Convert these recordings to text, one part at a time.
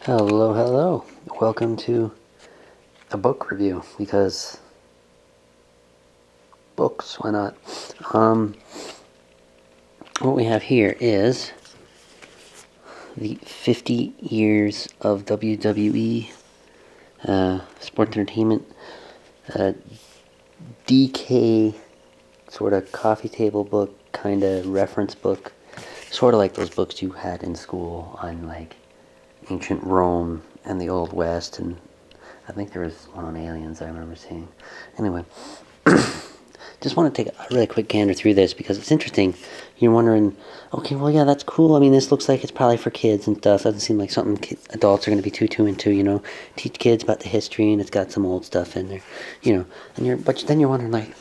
Hello, hello. Welcome to a book review, because books, why not? What we have here is the 50 years of WWE Sports Entertainment DK sort of coffee table book, kind of reference book, sort of like those books you had in school on like ancient Rome and the Old West, and I think there was one on aliens I remember seeing. Anyway, just want to take a really quick gander through this because it's interesting. You're wondering, okay, well, yeah, that's cool. I mean, this looks like it's probably for kids and stuff. Doesn't seem like something adults are going to be too into, you know. Teach kids about the history, and it's got some old stuff in there, you know. And but then you're wondering, like,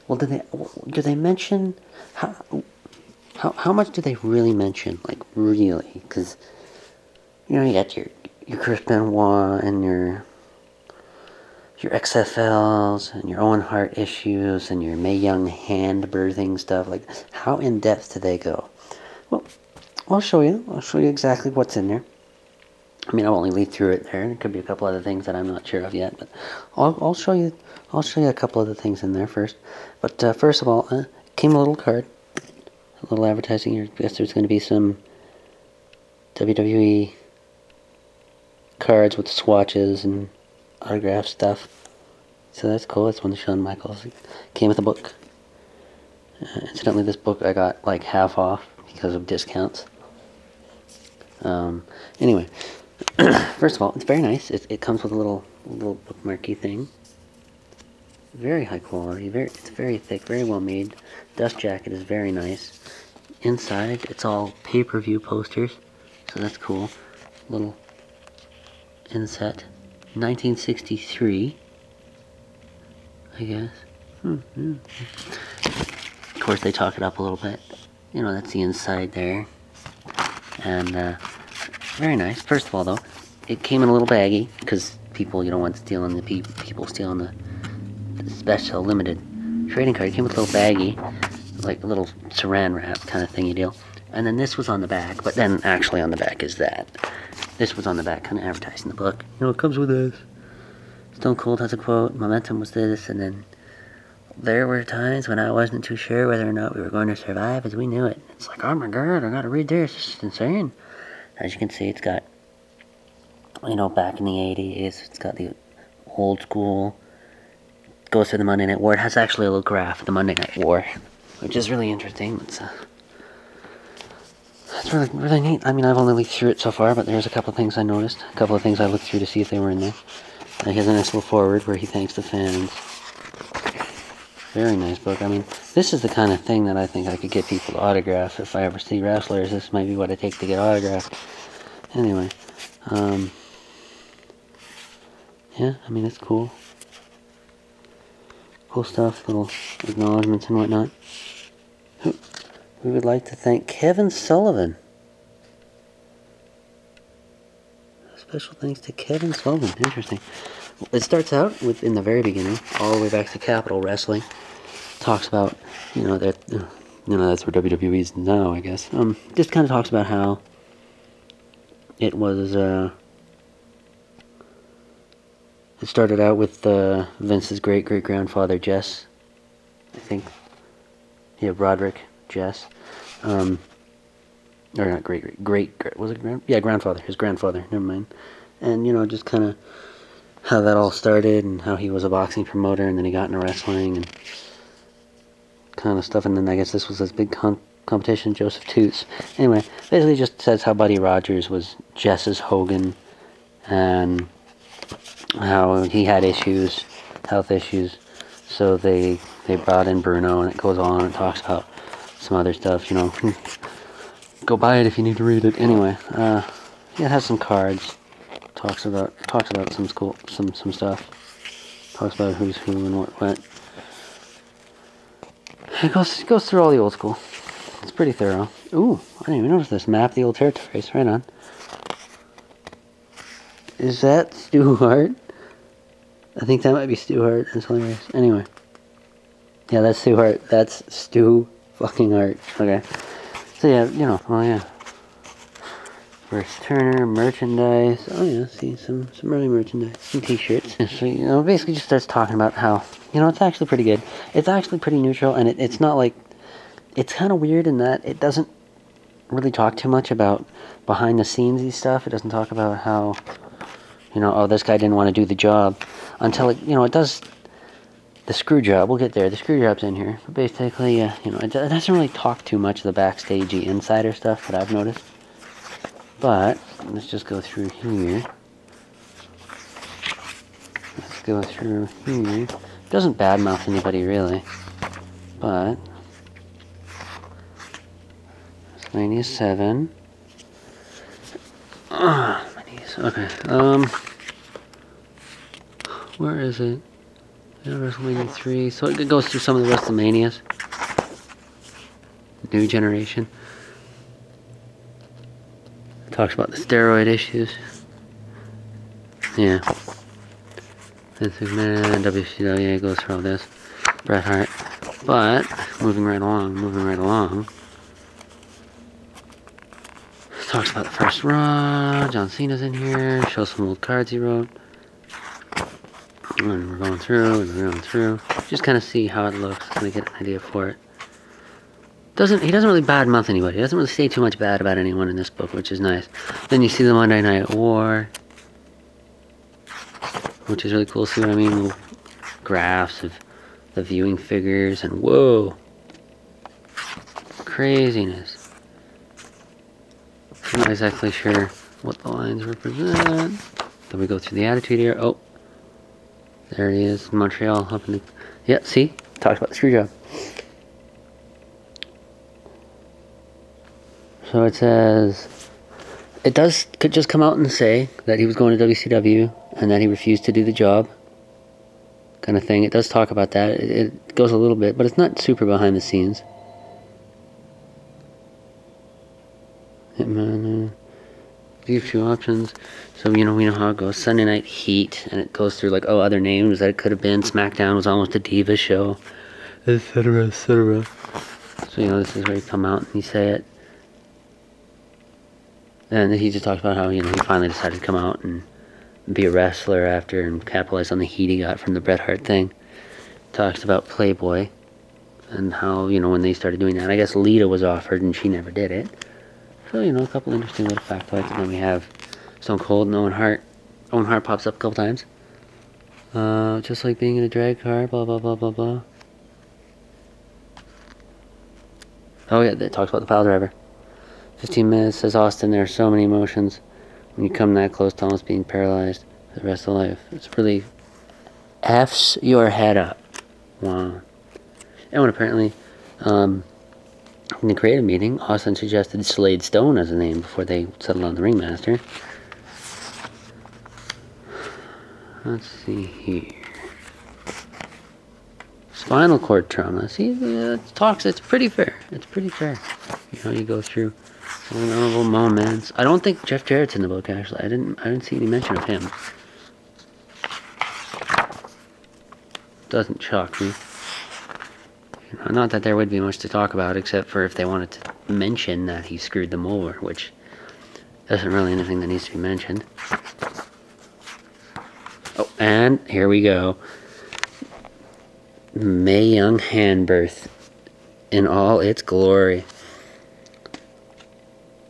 well, do they mention how much do they really mention? Like, really? Because, you know, you got your Chris Benoit and your XFLs and your Owen Hart issues and your Mae Young hand birthing stuff. Like, how in depth do they go? Well, I'll show you. I'll show you exactly what's in there. I mean, I'll only lead through it there. There could be a couple other things that I'm not sure of yet, but I'll show you. I'll show you a couple other things in there first. But first of all, came a little card, a little advertising here. I guess there's going to be some WWE cards with swatches and autograph stuff. So that's cool. That's one of Shawn Michaels. Came with a book. Incidentally, this book I got like half off because of discounts. Anyway, first of all, it's very nice. It comes with a little bookmarky thing. Very high quality. It's very thick, very well made. Dust jacket is very nice. Inside, it's all pay-per-view posters, so that's cool. Little inset. 1963, I guess. Of course, they talk it up a little bit. You know, that's the inside there. And very nice. First of all, though, it came in a little baggie because people, you don't want stealing the people stealing the special limited trading card. It came with a little baggie, like a little saran wrap kind of thingy deal. And then this was on the back, but then actually on the back is that. This was on the back, kind of advertising the book. You know, it comes with this. Stone Cold has a quote, momentum was this, and then there were times when I wasn't too sure whether or not we were going to survive as we knew it. It's like, oh my god, I gotta read this. This is insane. As you can see, it's got, you know, back in the 80s, it's got the old school, goes through the Monday Night War. It has actually a little graph of the Monday Night War, which is really interesting. It's really neat. I mean, I've only looked through it so far, but there's a couple of things I noticed. A couple of things I looked through to see if they were in there. He has a nice little foreword where he thanks the fans. Very nice book. I mean, this is the kind of thing that I think I could get people to autograph if I ever see wrestlers. This might be what I take to get autographed. Anyway, yeah, I mean, it's cool. Cool stuff, little acknowledgments and whatnot. We would like to thank Kevin Sullivan. Special thanks to Kevin Sullivan. Interesting. It starts out with, in the very beginning, all the way back to Capitol Wrestling. Talks about, you know, that, you know, that's where WWE's now, I guess. Just kind of talks about how it was, it started out with Vince's great-great-grandfather, Jess, I think. Yeah, Roderick Jess. Or not great, was it grandfather, his grandfather, never mind. And, you know, just kind of how that all started and how he was a boxing promoter and then he got into wrestling and kind of stuff. And then I guess this was his big competition, Joseph Toots. Anyway, basically just says how Buddy Rogers was Jess's Hogan and how he had issues, health issues. So they brought in Bruno, and it goes on and talks about some other stuff, you know. Go buy it if you need to read it. Anyway, yeah, it has some cards. Talks about some stuff. Talks about who's who and what. It goes through all the old school. It's pretty thorough. Ooh, I didn't even notice this. Map the old territories. Right on. Is that Stu Hart? I think that might be Stu Hart. That's hilarious. Anyway. Yeah, that's Stu Hart. That's Stu fucking Hart. Okay. So yeah, you know, well yeah. Versus Turner, merchandise. Oh yeah, see some early merchandise, some t-shirts. And so, you know, basically just starts talking about how, you know, it's actually pretty good. It's actually pretty neutral, and it's not like, it's kind of weird in that it doesn't really talk too much about behind the scenes stuff. It doesn't talk about how, you know, oh, this guy didn't want to do the job, until it, you know, it does the screw job. We'll get there. The screw job's in here. But basically, you know, it doesn't really talk too much of the backstagey insider stuff that I've noticed. But let's just go through here. Let's go through here. It doesn't badmouth anybody really, but WrestleMania 7. Ah, my knees. Okay. Where is it? Yeah, WrestleMania 3. So it goes through some of the WrestleManias. New generation. Talks about the steroid issues. Yeah. Vince McMahon, WCW goes through all this. Bret Hart. But, moving right along. Talks about the first Raw. John Cena's in here. Shows some old cards he wrote. And we're going through. Just kind of see how it looks. Kind of get an idea for it. He doesn't really badmouth anybody. He doesn't really say too much bad about anyone in this book, which is nice. Then you see the Monday Night War, which is really cool. See what I mean? Little graphs of the viewing figures, and whoa, craziness. I'm not exactly sure what the lines represent. Then we go through the Attitude Era. Oh, there he is, Montreal. Up in the, yeah, see? Talks about the screw job. So it says, could just come out and say that he was going to WCW and that he refused to do the job, kind of thing. It does talk about that. It goes a little bit, but it's not super behind the scenes. Hitman, these few options. So, you know, we know how it goes. Sunday Night Heat, and it goes through like, oh, other names that it could have been. SmackDown was almost a diva show, etc., etc. So, you know, this is where you come out and you say it. And he just talks about how, you know, he finally decided to come out and be a wrestler after and capitalize on the heat he got from the Bret Hart thing. Talks about Playboy and how, you know, when they started doing that, I guess Lita was offered and she never did it. So, you know, a couple interesting little factoids. And then we have Stone Cold and Owen Hart. Owen Hart pops up a couple times. Just like being in a drag car, blah, blah, blah, blah, blah. Oh, yeah, it talks about the pile driver. 15 minutes, says Austin, there are so many emotions when you come that close to almost being paralyzed for the rest of life. It's really F's your head up. Wow. And when apparently, in the creative meeting, Austin suggested Slade Stone as a name before they settled on the Ringmaster. Let's see here. Spinal cord trauma. See, it's pretty fair. It's pretty fair. You know, you go through memorable moments. I don't think Jeff Jarrett's in the book, actually. I didn't see any mention of him. Doesn't shock me. You know, not that there would be much to talk about, except for if they wanted to mention that he screwed them over, which isn't really anything that needs to be mentioned. Oh, and here we go. Mae Young hand birth in all its glory.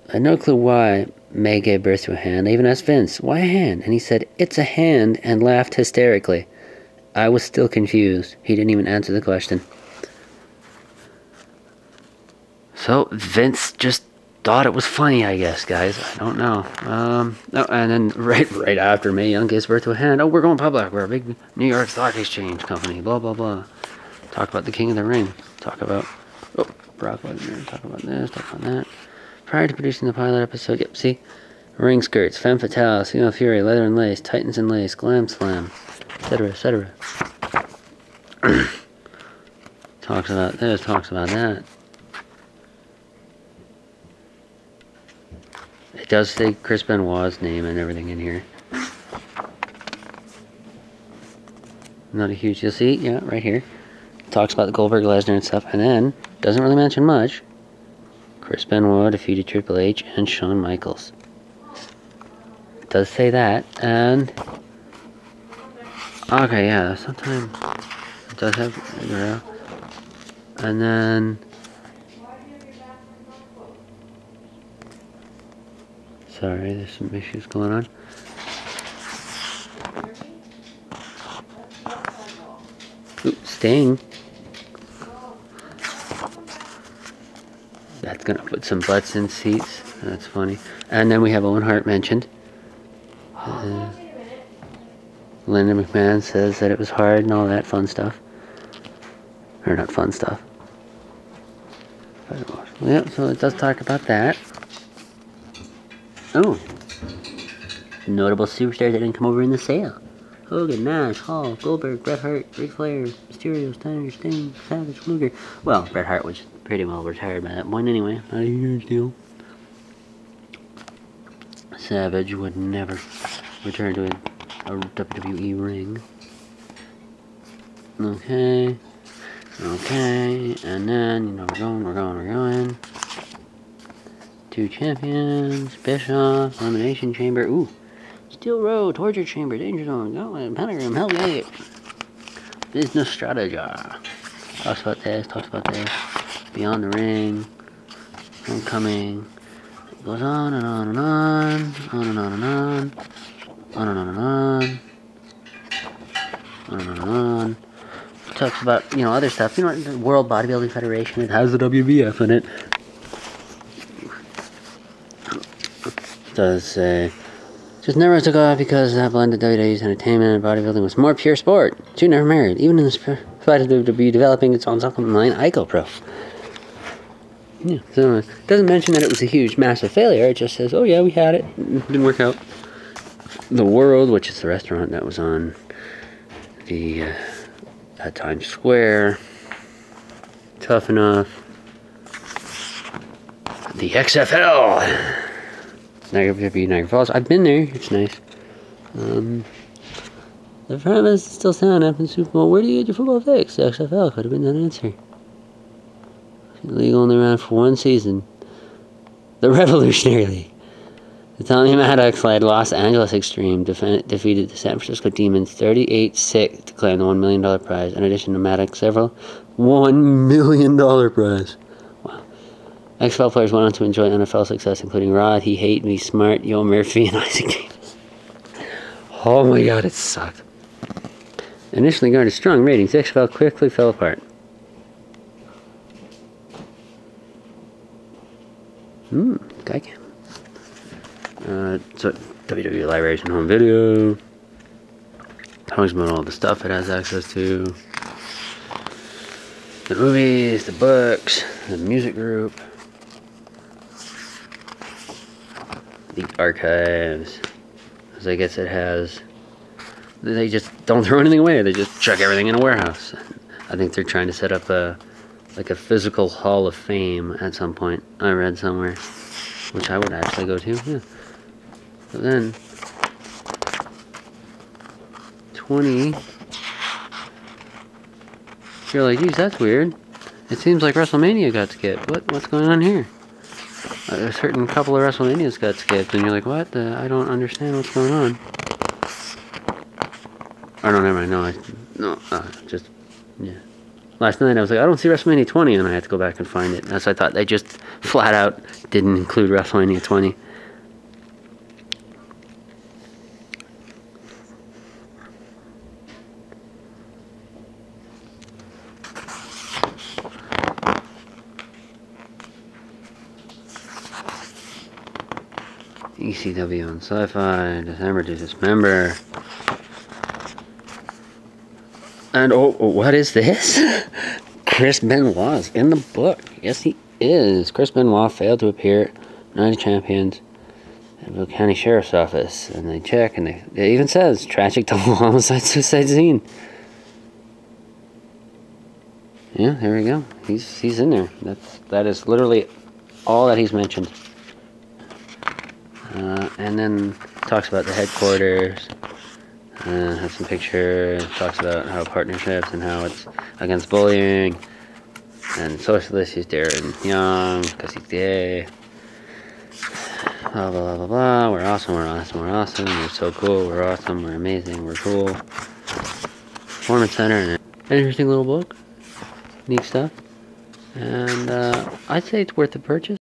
I had no clue why Mae gave birth to a hand. I even asked Vince, why a hand? And he said, it's a hand, and laughed hysterically. I was still confused. He didn't even answer the question. So, Vince just thought it was funny, I guess, guys. I don't know. Oh, and then right after Mae Young gives birth to a hand, oh, we're going public. We're a big New York Stock Exchange company, blah, blah, blah. Talk about the King of the Ring. Talk about, oh, Brock Lesnar. Talk about this, talk about that. Prior to producing the pilot episode, yep, see? Ring skirts, femme fatale, female fury, leather and lace, titans and lace, glam slam, etc., etc. Talks about this, talks about that. It does say Chris Benoit's name and everything in here. Not a huge, you'll see, yeah, right here. Talks about the Goldberg, Lesnar and stuff, and then doesn't really mention much. Chris Benoit defeated Triple H and Shawn Michaels. does say that, and okay, yeah, sometimes it does have, and then sorry, there's some issues going on. Ooh, Sting. That's gonna put some butts in seats. That's funny. And then we have Owen Hart mentioned. Linda McMahon says that it was hard and all that fun stuff. Or not fun stuff. Yep, so it does talk about that. Oh. Notable superstars that didn't come over in the sale. Hogan, Nash, Hall, Goldberg, Bret Hart, Ric Flair, Mysterio, Steiner, Sting, Savage, Luger. Well, Bret Hart was pretty well retired by that point anyway. Not a huge deal. Savage would never return to a WWE ring. Okay. Okay. And then, you know, we're going. 2 champions. Bischoff. Elimination Chamber. Ooh. Steel Row. Torture Chamber. Danger Zone. Gauntlet. Pentagram. Hellgate. Business Strategy. Talks about this. Beyond the Ring. Homecoming. It goes on and on and on. On and on and on. On and on and on. On and on and on. It talks about, you know, other stuff. You know, the World Bodybuilding Federation. It has the WBF in it. It does say, just never took off because that blended WWE's entertainment and bodybuilding was more pure sport. Two never married. Even in the spite of WWE developing its own supplement line, Ico Pro. Yeah, so it doesn't mention that it was a huge, massive failure. It just says, oh yeah, we had it. It didn't work out. The World, which is the restaurant that was on the at Times Square. Tough Enough. The XFL. Niagara Falls. I've been there. It's nice. The premise is still sound after the Super Bowl. Where do you get your football fix? The XFL could have been that answer. League only ran for 1 season. The Revolutionary League. The Tommy Maddox led Los Angeles Extreme defeated the San Francisco Demons 38-6 to claim the $1 million prize. In addition to Maddox, several $1 million prize. Wow. XFL players went on to enjoy NFL success, including Rod, He Hate Me, Smart, Yo Murphy, and Isaac Davis. Oh my god, it sucked. Initially garnered strong ratings, XFL quickly fell apart. Geico. So WWE Library and Home Video. Talks about all the stuff it has access to. The movies, the books, the music group. The archives. Because I guess it has... They just don't throw anything away. They just chuck everything in a warehouse. I think they're trying to set up a physical Hall of Fame at some point. I read somewhere. Which I would actually go to, yeah. But then... 20... You're like, geez, that's weird. It seems like WrestleMania got skipped. What's going on here? A certain couple of WrestleManias got skipped, and you're like, what? I don't understand what's going on. I don't ever know. Just, yeah. Last night I was like, I don't see WrestleMania 20, and I had to go back and find it. That's what I thought. They just flat out didn't include WrestleMania 20. ECW on Sci-Fi, December to Dismember. And oh, what is this? Chris Benoit's in the book. Yes, he is. Chris Benoit failed to appear at Night of Champions at Will County Sheriff's Office. And they check, and it even says, tragic double homicide suicide scene. Yeah, there we go. He's in there. That is literally all that he's mentioned. And then talks about the headquarters. Has some pictures. Talks about how partnerships and how it's against bullying. And socialist, he's Darren Young because he's gay. blah, blah, blah, blah, blah. We're awesome, we're awesome, we're awesome. We're so cool, we're awesome, we're amazing, we're cool. Performance Center, and an interesting little book. Neat stuff. And I'd say it's worth the purchase.